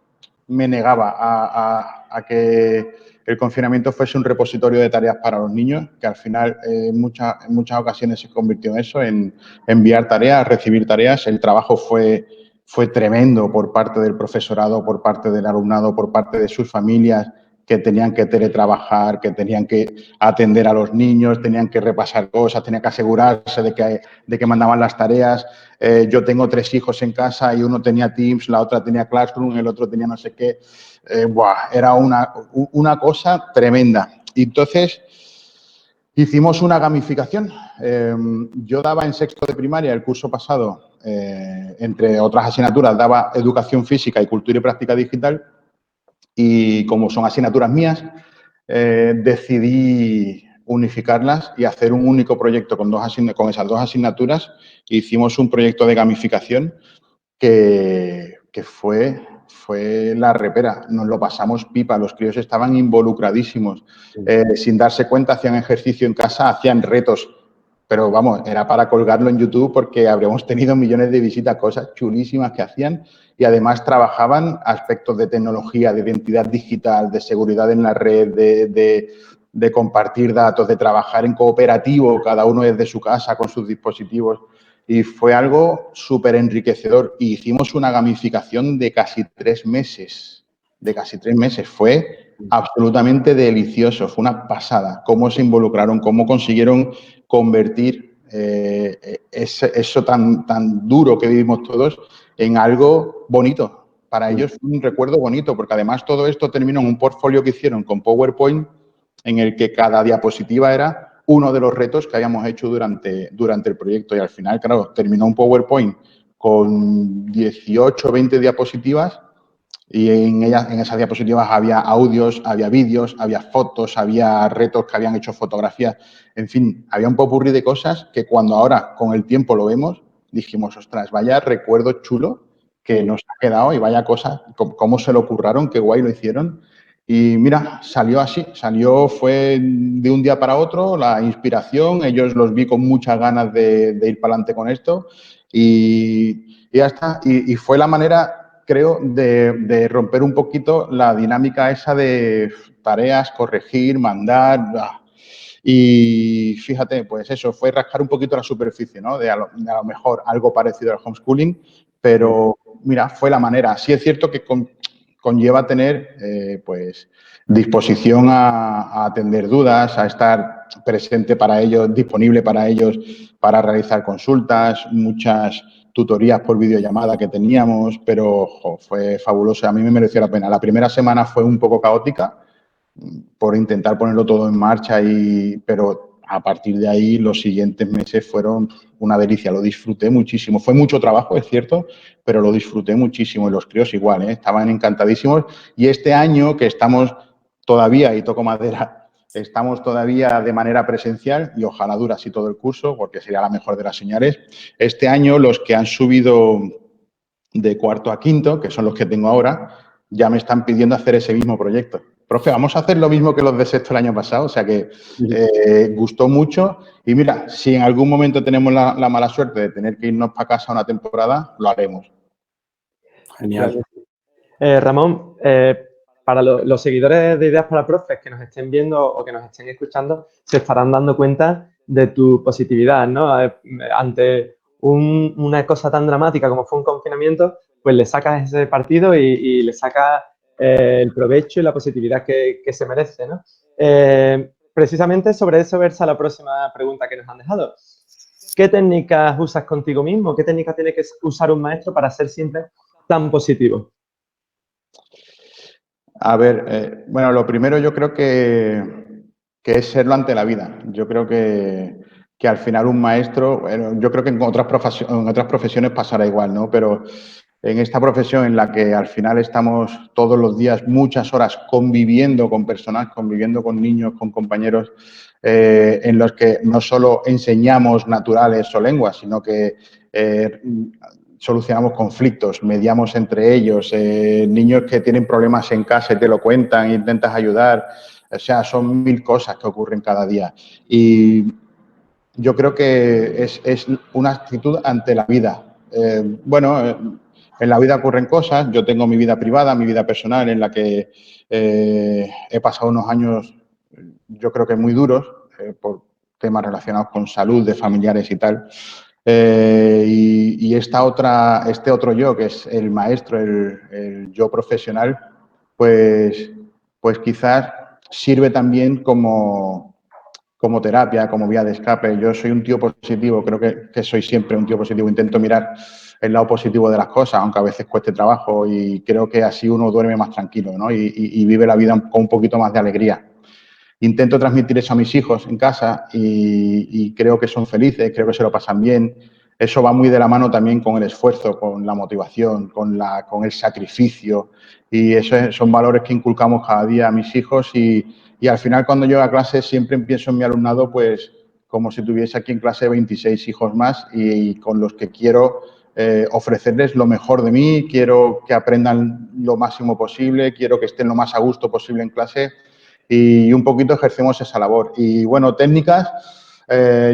me negaba a que el confinamiento fuese un repositorio de tareas para los niños, que al final en muchas ocasiones se convirtió en eso, en enviar tareas, recibir tareas. El trabajo fue tremendo por parte del profesorado, por parte del alumnado, por parte de sus familias, que tenían que teletrabajar, que tenían que atender a los niños, tenían que repasar cosas, tenían que asegurarse de que mandaban las tareas. Yo tengo 3 hijos en casa y uno tenía Teams, la otra tenía Classroom, el otro tenía no sé qué. Era una cosa tremenda. Y entonces hicimos una gamificación. Yo daba en sexto de primaria el curso pasado, entre otras asignaturas, daba educación física y cultura y práctica digital. Y como son asignaturas mías, decidí unificarlas y hacer un único proyecto con esas 2 asignaturas. Hicimos un proyecto de gamificación que que fue la repera. Nos lo pasamos pipa, los críos estaban involucradísimos. Sin darse cuenta, hacían ejercicio en casa, hacían retos. Pero vamos, era para colgarlo en YouTube porque habríamos tenido millones de visitas, cosas chulísimas que hacían. Y además trabajaban aspectos de tecnología, de identidad digital, de seguridad en la red, de compartir datos, de trabajar en cooperativo, cada uno desde su casa con sus dispositivos. Y fue algo súper enriquecedor. Y hicimos una gamificación de casi 3 meses. Fue absolutamente delicioso. Fue una pasada. Cómo se involucraron, cómo consiguieron convertir eso tan duro que vivimos todos en algo bonito. Para ellos fue un recuerdo bonito, porque además todo esto terminó en un portfolio que hicieron con PowerPoint, en el que cada diapositiva era uno de los retos que habíamos hecho durante el proyecto. Y al final, claro, terminó un PowerPoint con 18 20 diapositivas y en esas diapositivas había audios, había vídeos, había fotos, había retos que habían hecho fotografías. En fin, había un popurrí de cosas que cuando ahora, con el tiempo, lo vemos, dijimos, ostras, vaya recuerdo chulo que nos ha quedado y vaya cosas, cómo se lo curraron, qué guay lo hicieron. Y mira, salió así, fue de un día para otro la inspiración, ellos los vi con muchas ganas de ir para adelante con esto y ya está. Y fue la manera, creo, de romper un poquito la dinámica esa de tareas, corregir, mandar. Y fíjate, pues eso, fue rascar un poquito la superficie, ¿no? De a lo mejor algo parecido al homeschooling, pero mira, fue la manera. Sí es cierto que conlleva tener, pues, disposición a atender dudas, a estar presente para ellos, disponible para ellos, para realizar consultas, muchas tutorías por videollamada que teníamos, pero fue fabuloso. A mí me mereció la pena. La primera semana fue un poco caótica por intentar ponerlo todo en marcha, pero a partir de ahí los siguientes meses fueron una delicia, lo disfruté muchísimo. Fue mucho trabajo, es cierto, pero lo disfruté muchísimo y los críos igual, estaban encantadísimos. Y este año que estamos todavía, y toco madera, estamos todavía de manera presencial y ojalá dure así todo el curso porque sería la mejor de las señales. Este año los que han subido de cuarto a quinto, que son los que tengo ahora, ya me están pidiendo hacer ese mismo proyecto. Profe, vamos a hacer lo mismo que los de sexto el año pasado, o sea que gustó mucho. Y mira, si en algún momento tenemos la mala suerte de tener que irnos para casa una temporada, lo haremos. Genial. Ramón, para los seguidores de Ideas para Profes que nos estén viendo o que nos estén escuchando, se estarán dando cuenta de tu positividad, ¿no? Ante una cosa tan dramática como fue un confinamiento, pues le sacas ese partido y le sacas el provecho y la positividad que se merece, ¿no? Precisamente sobre eso versa la próxima pregunta que nos han dejado. ¿Qué técnicas usas contigo mismo? ¿Qué técnicas tiene que usar un maestro para ser siempre tan positivo? A ver, bueno, lo primero yo creo que es serlo ante la vida. Yo creo que al final un maestro, bueno, yo creo que en otras profesiones pasará igual, ¿no? Pero en esta profesión en la que al final estamos todos los días muchas horas conviviendo con personas, conviviendo con niños, con compañeros, en los que no solo enseñamos naturales o lenguas, sino que solucionamos conflictos, mediamos entre ellos, niños que tienen problemas en casa y te lo cuentan, intentas ayudar, o sea, son 1000 cosas que ocurren cada día. Y yo creo que es una actitud ante la vida. En la vida ocurren cosas, yo tengo mi vida privada, mi vida personal, en la que he pasado unos años, yo creo que muy duros, por temas relacionados con salud de familiares y tal. Y este otro yo, que es el maestro, el yo profesional, pues quizás sirve también como terapia, como vía de escape. Yo soy un tío positivo, creo que soy siempre un tío positivo. Intento mirar el lado positivo de las cosas, aunque a veces cueste trabajo, y creo que así uno duerme más tranquilo, ¿no? Y vive la vida con un poquito más de alegría. Intento transmitir eso a mis hijos en casa y creo que son felices, creo que se lo pasan bien. Eso va muy de la mano también con el esfuerzo, con la motivación, con el sacrificio. Y esos son valores que inculcamos cada día a mis hijos y al final cuando llego a clase siempre pienso en mi alumnado pues como si tuviese aquí en clase 26 hijos más y con los que quiero ofrecerles lo mejor de mí, quiero que aprendan lo máximo posible, quiero que estén lo más a gusto posible en clase y un poquito ejercemos esa labor. Y bueno, técnicas,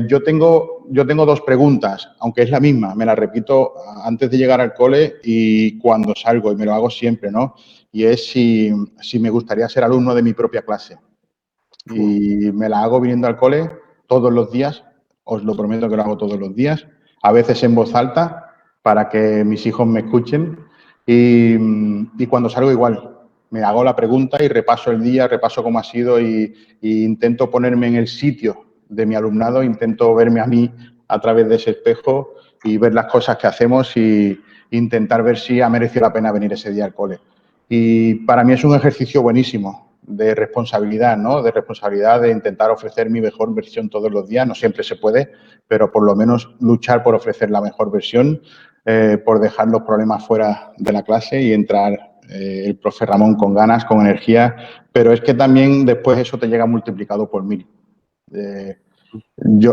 yo tengo 2 preguntas, aunque es la misma, me la repito antes de llegar al cole y cuando salgo, y me lo hago siempre, ¿no? Y es si me gustaría ser alumno de mi propia clase. Y me la hago viniendo al cole todos los días, os lo prometo que lo hago todos los días, a veces en voz alta para que mis hijos me escuchen y cuando salgo igual. Me hago la pregunta y repaso el día, repaso cómo ha sido y intento ponerme en el sitio de mi alumnado, intento verme a mí a través de ese espejo y ver las cosas que hacemos y intentar ver si ha merecido la pena venir ese día al cole. Y para mí es un ejercicio buenísimo de responsabilidad, ¿no? De responsabilidad de intentar ofrecer mi mejor versión todos los días. No siempre se puede, pero por lo menos luchar por ofrecer la mejor versión, por dejar los problemas fuera de la clase y entrar el profe Ramón con ganas, con energía. Pero es que también después eso te llega multiplicado por 1000.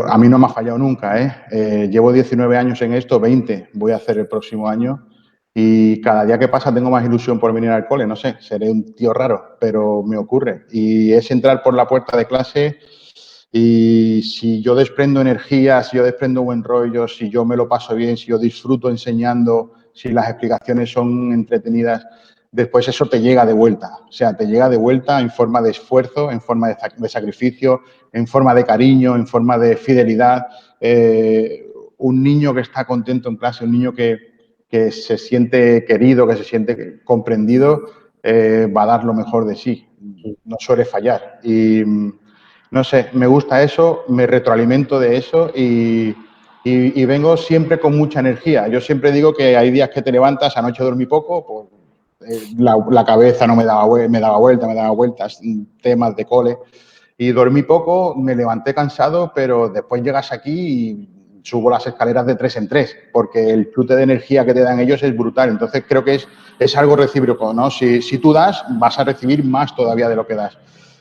A mí no me ha fallado nunca, ¿eh? Llevo 19 años en esto, 20 voy a hacer el próximo año y cada día que pasa tengo más ilusión por venir al cole, no sé, seré un tío raro, pero me ocurre. Y es entrar por la puerta de clase y si yo desprendo energía, si yo desprendo buen rollo, si yo me lo paso bien, si yo disfruto enseñando, si las explicaciones son entretenidas, después eso te llega de vuelta. O sea, te llega de vuelta en forma de esfuerzo, en forma de sacrificio, en forma de cariño, en forma de fidelidad. Un niño que está contento en clase, un niño que se siente querido, que se siente comprendido, va a dar lo mejor de sí. No suele fallar. Y no sé, me gusta eso, me retroalimento de eso y vengo siempre con mucha energía. Yo siempre digo que hay días que te levantas, anoche dormí poco, pues la cabeza no me daba vueltas, temas de cole. Y dormí poco, me levanté cansado, pero después llegas aquí y subo las escaleras de 3 en 3, porque el chute de energía que te dan ellos es brutal. Entonces creo que es algo recíproco, ¿no? Si tú das, vas a recibir más todavía de lo que das.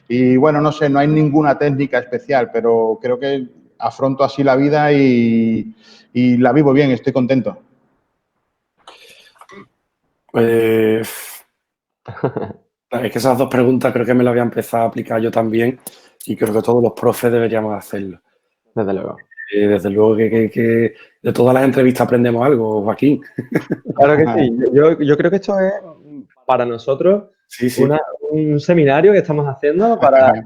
Y bueno, no sé, no hay ninguna técnica especial, pero creo que afronto así la vida y la vivo bien, estoy contento. Es que esas 2 preguntas creo que me las voy a empezar a aplicar yo también y creo que todos los profes deberíamos hacerlo. Desde luego. Desde luego que de todas las entrevistas aprendemos algo, Joaquín. Claro que sí. Yo creo que esto es para nosotros Sí, sí. un seminario que estamos haciendo para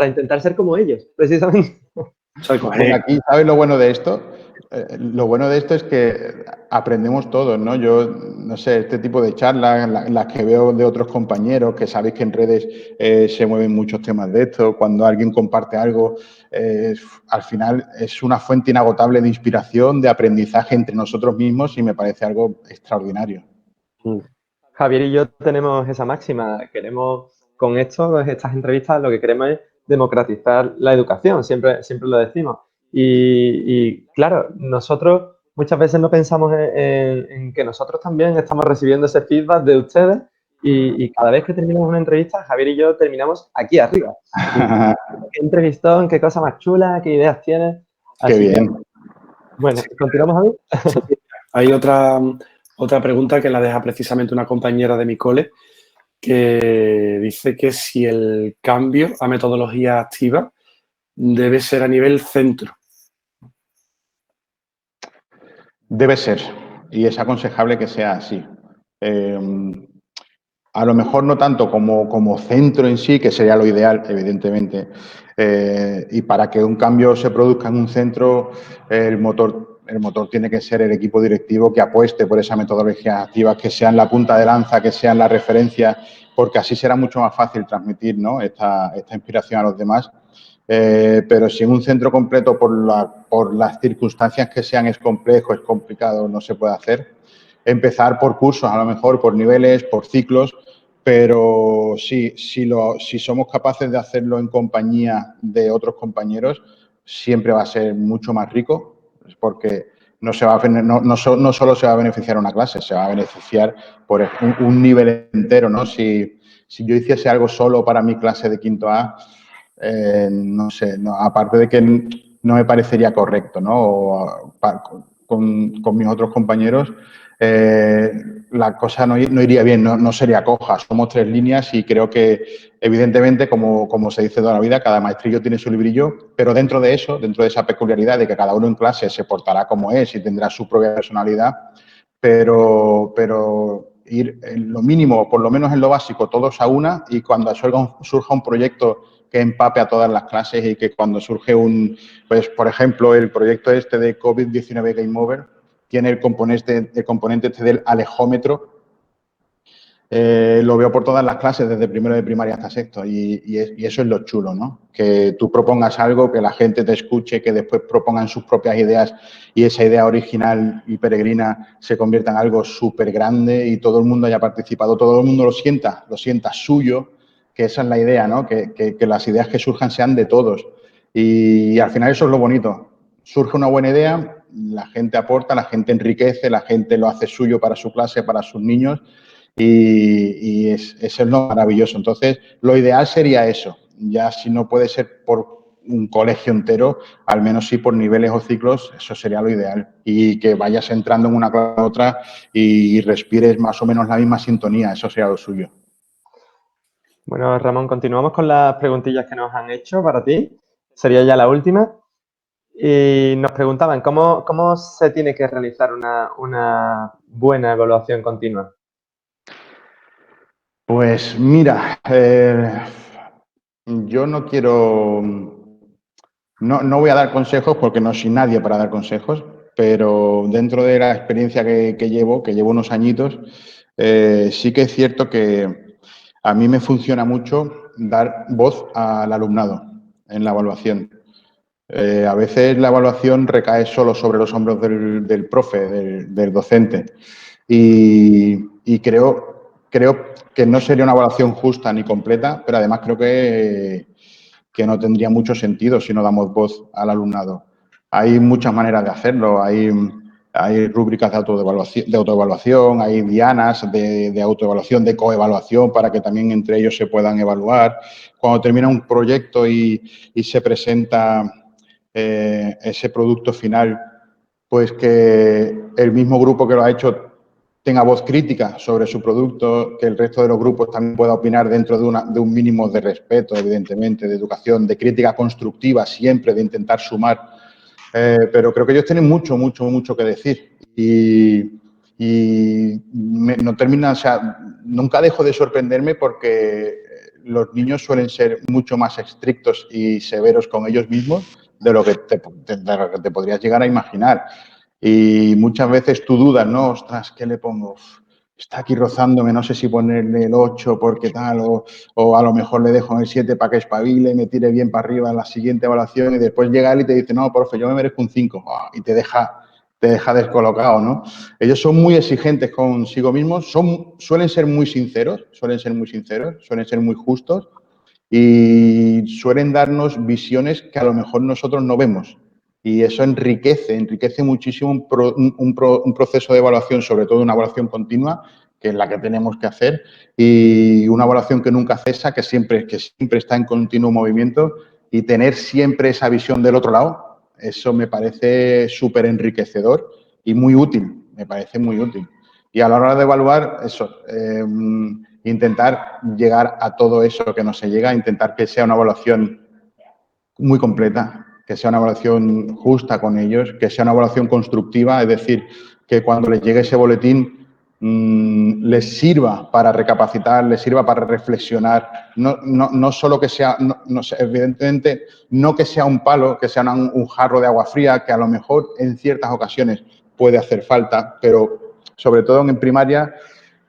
intentar ser como ellos, precisamente. Pues aquí, ¿sabes lo bueno de esto? Lo bueno de esto es que aprendemos todos, ¿no? Yo, no sé, este tipo de charlas, las que veo de otros compañeros, que sabéis que en redes se mueven muchos temas de esto, cuando alguien comparte algo, al final es una fuente inagotable de inspiración, de aprendizaje entre nosotros mismos y me parece algo extraordinario. Javier y yo tenemos esa máxima. Queremos, con esto, estas entrevistas, lo que queremos es democratizar la educación, siempre lo decimos. Y claro, nosotros muchas veces no pensamos en que nosotros también estamos recibiendo ese feedback de ustedes y cada vez que terminamos una entrevista, Javier y yo terminamos aquí arriba. Qué entrevistón, qué cosa más chula, qué ideas tienes. Qué bien. Bueno, ¿continuamos, Javier? Hay otra pregunta que la deja precisamente una compañera de mi cole que dice que si el cambio a metodología activa debe ser a nivel centro. Debe ser, y es aconsejable que sea así. A lo mejor no tanto como centro en sí, que sería lo ideal, evidentemente. Y para que un cambio se produzca en un centro, el motor tiene que ser el equipo directivo que apueste por esa metodología activa, que sean la punta de lanza, que sean la referencia, porque así será mucho más fácil transmitir, ¿no?, esta inspiración a los demás. Pero si en un centro completo, por las circunstancias que sean, es complejo, es complicado, no se puede hacer, empezar por cursos, a lo mejor por niveles, por ciclos, pero sí, si somos capaces de hacerlo en compañía de otros compañeros, siempre va a ser mucho más rico, porque no solo se va a beneficiar una clase, se va a beneficiar por un nivel entero, ¿no? Si yo hiciese algo solo para mi clase de quinto A, no sé, aparte de que no me parecería correcto, ¿no? con mis otros compañeros, la cosa no iría bien, no sería coja. Somos 3 líneas y creo que, evidentemente, como se dice toda la vida, cada maestrillo tiene su librillo, pero dentro de eso, dentro de esa peculiaridad de que cada uno en clase se portará como es y tendrá su propia personalidad, pero ir en lo mínimo, por lo menos en lo básico, todos a una, y cuando surja un proyecto que empape a todas las clases y que cuando surge pues por ejemplo, el proyecto este de COVID-19 Game Over tiene el componente este del alejómetro. Lo veo por todas las clases, desde primero de primaria hasta sexto, y eso es lo chulo, ¿no? Que tú propongas algo, que la gente te escuche, que después propongan sus propias ideas y esa idea original y peregrina se convierta en algo súper grande y todo el mundo haya participado, todo el mundo lo sienta suyo, que esa es la idea, ¿no? Que las ideas que surjan sean de todos. Y al final eso es lo bonito. Surge una buena idea, la gente aporta, la gente enriquece, la gente lo hace suyo para su clase, para sus niños. Y eso es lo maravilloso. Entonces, lo ideal sería eso. Ya si no puede ser por un colegio entero, al menos sí por niveles o ciclos, eso sería lo ideal. Y que vayas entrando en una clase a otra y respires más o menos la misma sintonía, eso sería lo suyo. Bueno, Ramón, continuamos con las preguntillas que nos han hecho para ti. Sería ya la última. Y nos preguntaban, ¿cómo se tiene que realizar una buena evaluación continua? Pues mira, yo no quiero, no voy a dar consejos porque no soy nadie para dar consejos, pero dentro de la experiencia que llevo unos añitos, sí que es cierto que a mí me funciona mucho dar voz al alumnado en la evaluación. A veces la evaluación recae solo sobre los hombros del profe, del docente. Y creo que no sería una evaluación justa ni completa, pero además creo que no tendría mucho sentido si no damos voz al alumnado. Hay muchas maneras de hacerlo. Hay rúbricas de autoevaluación, hay dianas de autoevaluación, de coevaluación, para que también entre ellos se puedan evaluar. Cuando termina un proyecto y se presenta ese producto final, pues que el mismo grupo que lo ha hecho tenga voz crítica sobre su producto, que el resto de los grupos también pueda opinar dentro de un mínimo de respeto, evidentemente, de educación, de crítica constructiva siempre, de intentar sumar. Pero creo que ellos tienen mucho que decir. No termina, o sea, nunca dejo de sorprenderme porque los niños suelen ser mucho más estrictos y severos con ellos mismos de lo que te podrías llegar a imaginar. Y muchas veces tú dudas, ¿no? Ostras, ¿qué le pongo? Está aquí rozándome, no sé si ponerle el 8 porque tal, o a lo mejor le dejo en el 7 para que espabile y me tire bien para arriba en la siguiente evaluación, y después llega él y te dice, no, profe, yo me merezco un 5, y te deja descolocado, ¿no? Ellos son muy exigentes consigo mismos, suelen ser muy sinceros, suelen ser muy justos y suelen darnos visiones que a lo mejor nosotros no vemos. Y eso enriquece muchísimo un proceso de evaluación, sobre todo una evaluación continua, que es la que tenemos que hacer, y una evaluación que nunca cesa, que siempre está en continuo movimiento, y tener siempre esa visión del otro lado, eso me parece súper enriquecedor y muy útil, me parece muy útil. Y a la hora de evaluar, eso, intentar llegar a todo eso que no se llega, intentar que sea una evaluación muy completa, que sea una evaluación justa con ellos, que sea una evaluación constructiva, es decir, que cuando les llegue ese boletín les sirva para recapacitar, les sirva para reflexionar, no solo que sea, evidentemente, no que sea un palo, que sea un jarro de agua fría, que a lo mejor en ciertas ocasiones puede hacer falta, pero sobre todo en primaria,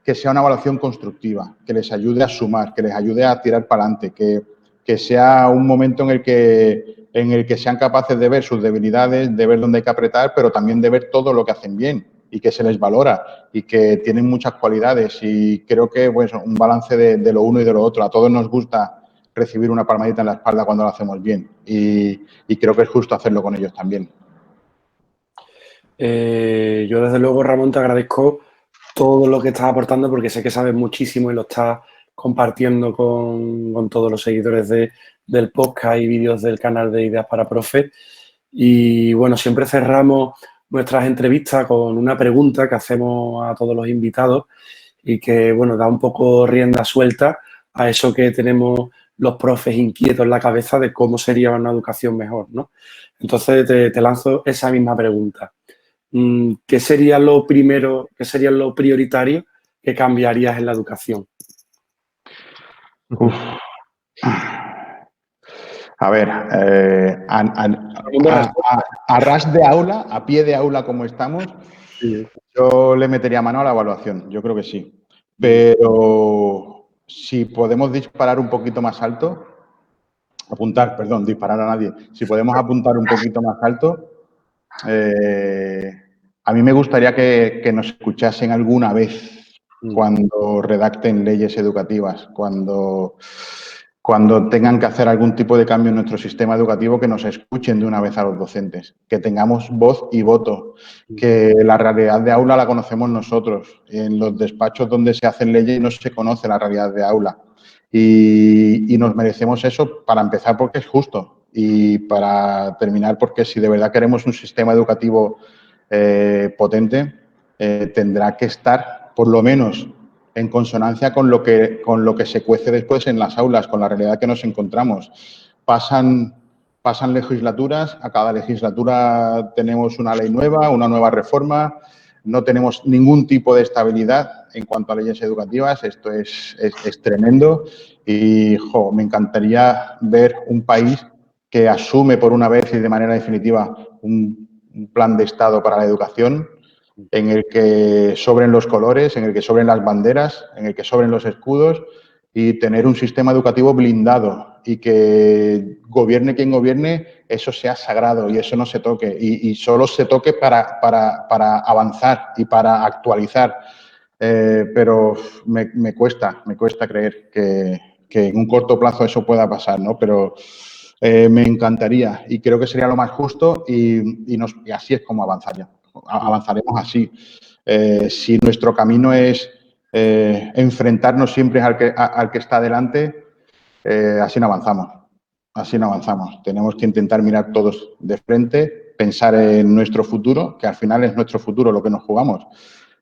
que sea una evaluación constructiva, que les ayude a sumar, que les ayude a tirar para adelante, que sea un momento en el que sean capaces de ver sus debilidades, de ver dónde hay que apretar, pero también de ver todo lo que hacen bien y que se les valora y que tienen muchas cualidades. Y creo que pues, un balance de lo uno y de lo otro. A todos nos gusta recibir una palmadita en la espalda cuando lo hacemos bien y creo que es justo hacerlo con ellos también. Yo, desde luego, Ramón, te agradezco todo lo que estás aportando porque sé que sabes muchísimo y lo estás compartiendo con todos los seguidores del podcast y vídeos del canal de Ideas para Profes. Y bueno, siempre cerramos nuestras entrevistas con una pregunta que hacemos a todos los invitados y que, bueno, da un poco rienda suelta a eso que tenemos los profes inquietos en la cabeza de cómo sería una educación mejor, ¿no? Entonces, te lanzo esa misma pregunta. ¿Qué sería lo primero, qué sería lo prioritario que cambiarías en la educación? Uf. A ver, a ras de aula, a pie de aula como estamos, Sí. yo le metería mano a la evaluación, yo creo que sí. Pero si podemos disparar un poquito más alto, disparar a nadie. Si podemos apuntar un poquito más alto, a mí me gustaría que nos escuchasen alguna vez cuando redacten leyes educativas, cuando tengan que hacer algún tipo de cambio en nuestro sistema educativo, que nos escuchen de una vez a los docentes, que tengamos voz y voto, que la realidad de aula la conocemos nosotros. En los despachos donde se hacen leyes no se conoce la realidad de aula. Y nos merecemos eso, para empezar, porque es justo, y para terminar porque si de verdad queremos un sistema educativo potente, tendrá que estar por lo menos en consonancia con lo que se cuece después en las aulas, con la realidad que nos encontramos. Pasan legislaturas, a cada legislatura tenemos una ley nueva, una nueva reforma, no tenemos ningún tipo de estabilidad en cuanto a leyes educativas. Esto es tremendo y me encantaría ver un país que asume por una vez y de manera definitiva un plan de Estado para la educación, en el que sobren los colores, en el que sobren las banderas, en el que sobren los escudos, y tener un sistema educativo blindado, y que gobierne quien gobierne, eso sea sagrado y eso no se toque, y solo se toque para avanzar y para actualizar. Pero me cuesta creer que en un corto plazo eso pueda pasar, ¿no? Pero me encantaría y creo que sería lo más justo, y así es como avanzaremos así. Si nuestro camino es enfrentarnos siempre al que está delante, así no avanzamos. Así no avanzamos. Tenemos que intentar mirar todos de frente, pensar en nuestro futuro, que al final es nuestro futuro lo que nos jugamos.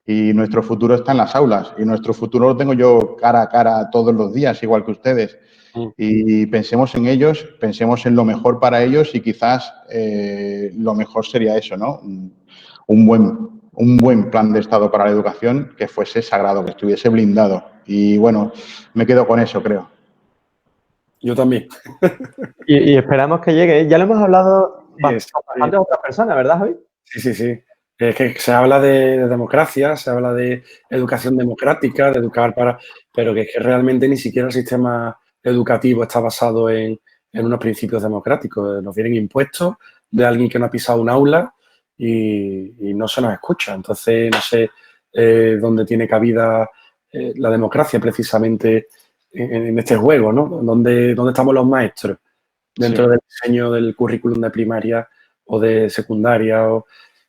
Y nuestro futuro está en las aulas. Y nuestro futuro lo tengo yo cara a cara todos los días, igual que ustedes. Y pensemos en ellos, pensemos en lo mejor para ellos, y quizás lo mejor sería eso, ¿no? Un buen plan de Estado para la educación que fuese sagrado, que estuviese blindado. Y bueno, me quedo con eso, creo. Yo también. Y esperamos que llegue. Ya lo hemos hablado bastante otras personas, ¿verdad, Javi? Sí. Es que se habla de democracia, se habla de educación democrática, de educar para... Pero que es que realmente ni siquiera el sistema educativo está basado en unos principios democráticos. Nos vienen impuestos de alguien que no ha pisado un aula y no se nos escucha. Entonces, no sé dónde tiene cabida la democracia precisamente en este juego, ¿no? ¿Dónde estamos los maestros? Dentro del diseño del currículum de primaria o de secundaria,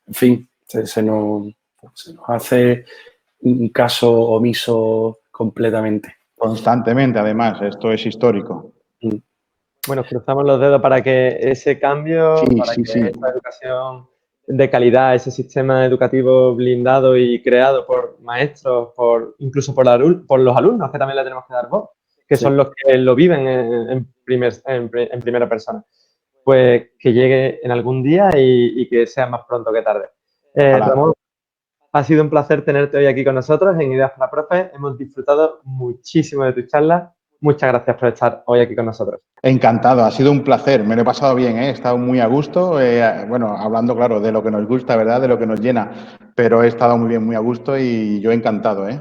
en fin, se nos hace un caso omiso completamente. Constantemente, además, esto es histórico. Bueno, cruzamos los dedos para que ese cambio, esa educación de calidad, ese sistema educativo blindado y creado por maestros, incluso por los alumnos, que también le tenemos que dar voz, que son los que lo viven en primera persona, pues que llegue en algún día y que sea más pronto que tarde. Ramón, ha sido un placer tenerte hoy aquí con nosotros en Ideas para Profes. Hemos disfrutado muchísimo de tu charla. Muchas gracias por estar hoy aquí con nosotros. Encantado, ha sido un placer, me lo he pasado bien, he estado muy a gusto, bueno, hablando, claro, de lo que nos gusta, ¿verdad?, de lo que nos llena, pero he estado muy bien, muy a gusto, y yo encantado, ¿eh?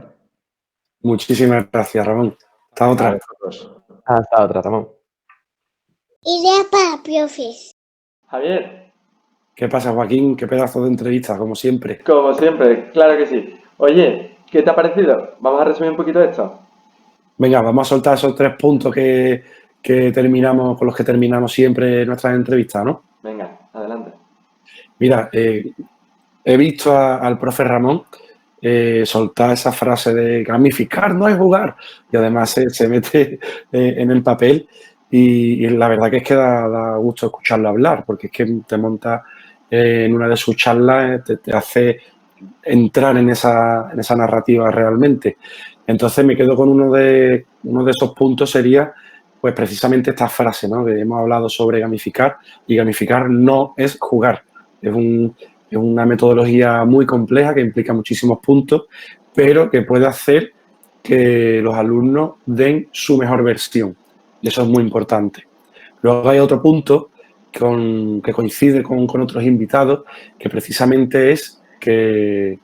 Muchísimas gracias, Ramón. Hasta otra. Hasta otra, Ramón. Ideas para profes. Javier. ¿Qué pasa, Joaquín? Qué pedazo de entrevista, como siempre. Como siempre, claro que sí. Oye, ¿qué te ha parecido? Vamos a resumir un poquito esto. Venga, vamos a soltar esos 3 puntos que terminamos, con los que terminamos siempre nuestras entrevistas, ¿no? Venga, adelante. Mira, he visto al profe Ramón soltar esa frase de gamificar no es jugar, y además se mete en el papel, y la verdad que es que da gusto escucharlo hablar, porque es que te monta en una de sus charlas te hace entrar en esa narrativa realmente. Entonces me quedo con uno de esos puntos sería pues precisamente esta frase, ¿no? Que hemos hablado sobre gamificar, y gamificar no es jugar. Es una metodología muy compleja que implica muchísimos puntos, pero que puede hacer que los alumnos den su mejor versión. Y eso es muy importante. Luego hay otro punto que coincide con otros invitados, que precisamente es que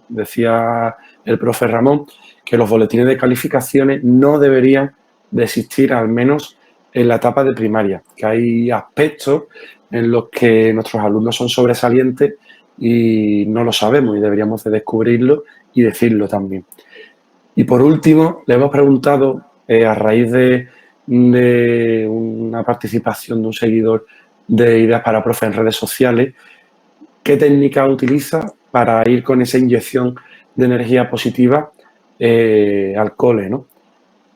decía el profe Ramón, que los boletines de calificaciones no deberían de existir, al menos en la etapa de primaria, que hay aspectos en los que nuestros alumnos son sobresalientes y no lo sabemos y deberíamos de descubrirlo y decirlo también. Y por último, le hemos preguntado, a raíz de una participación de un seguidor de Ideas para Profe en redes sociales, ¿qué técnica utiliza para ir con esa inyección de energía positiva al cole, ¿no?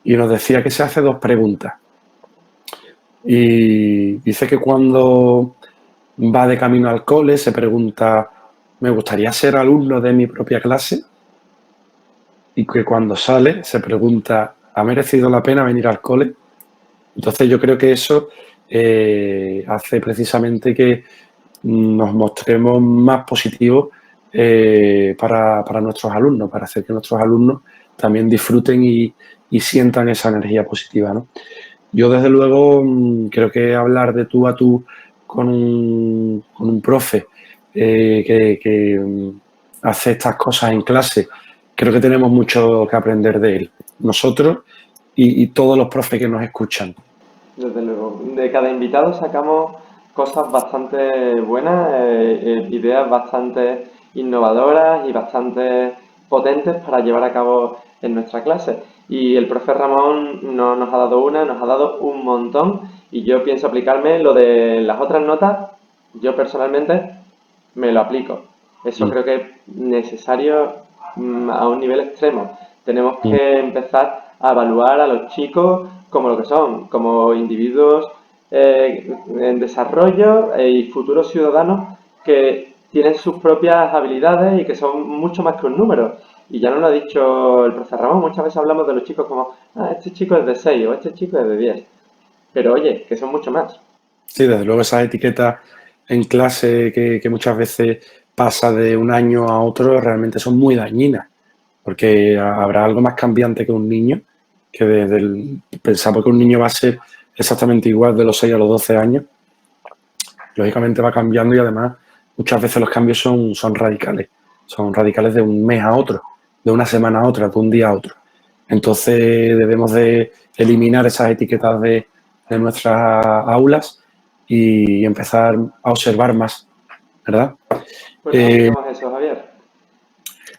Y nos decía que se hace 2 preguntas. Y dice que cuando va de camino al cole se pregunta, ¿me gustaría ser alumno de mi propia clase? Y que cuando sale se pregunta, ¿ha merecido la pena venir al cole? Entonces yo creo que eso hace precisamente que nos mostremos más positivos para nuestros alumnos, para hacer que nuestros alumnos también disfruten y sientan esa energía positiva, ¿no? Yo, desde luego, creo que hablar de tú a tú con un profe que hace estas cosas en clase, creo que tenemos mucho que aprender de él, nosotros y todos los profes que nos escuchan. Desde luego, de cada invitado sacamos cosas bastante buenas, ideas bastante innovadoras y bastante potentes para llevar a cabo en nuestra clase. Y el profe Ramón no nos ha dado una, nos ha dado un montón, y yo pienso aplicarme lo de las otras notas. Yo personalmente me lo aplico. Eso creo que es necesario a un nivel extremo. Tenemos que empezar a evaluar a los chicos como lo que son, como individuos en desarrollo y futuros ciudadanos que tienen sus propias habilidades y que son mucho más que un número. Y ya nos lo ha dicho el profesor Ramón, muchas veces hablamos de los chicos como, este chico es de 6 o este chico es de 10. Pero oye, que son mucho más. Sí, desde luego esas etiquetas en clase que muchas veces pasa de un año a otro realmente son muy dañinas, porque habrá algo más cambiante que un niño, que pensamos que un niño va a ser exactamente igual de los 6 a los 12 años. Lógicamente va cambiando y además muchas veces los cambios son radicales de un mes a otro, de una semana a otra, de un día a otro. Entonces debemos de eliminar esas etiquetas de nuestras aulas y empezar a observar más, ¿verdad? Pues no hacemos eso, Javier.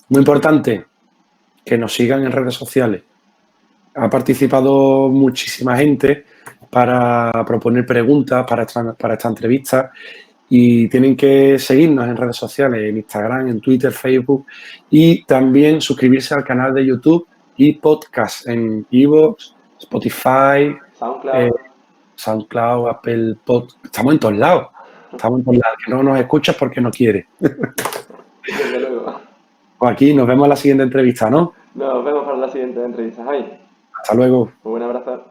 Muy importante que nos sigan en redes sociales. Ha participado muchísima gente para proponer preguntas para esta entrevista, y tienen que seguirnos en redes sociales, en Instagram, en Twitter, Facebook, y también suscribirse al canal de YouTube y podcast en iVoox, Spotify, SoundCloud, Apple Podcast. Estamos en todos lados. Estamos en todos lados. Que no nos escuchas porque no quieres. Desde luego. Pues aquí nos vemos en la siguiente entrevista, ¿no? Nos vemos para la siguiente entrevista, Javi. Hasta luego. Un buen abrazo.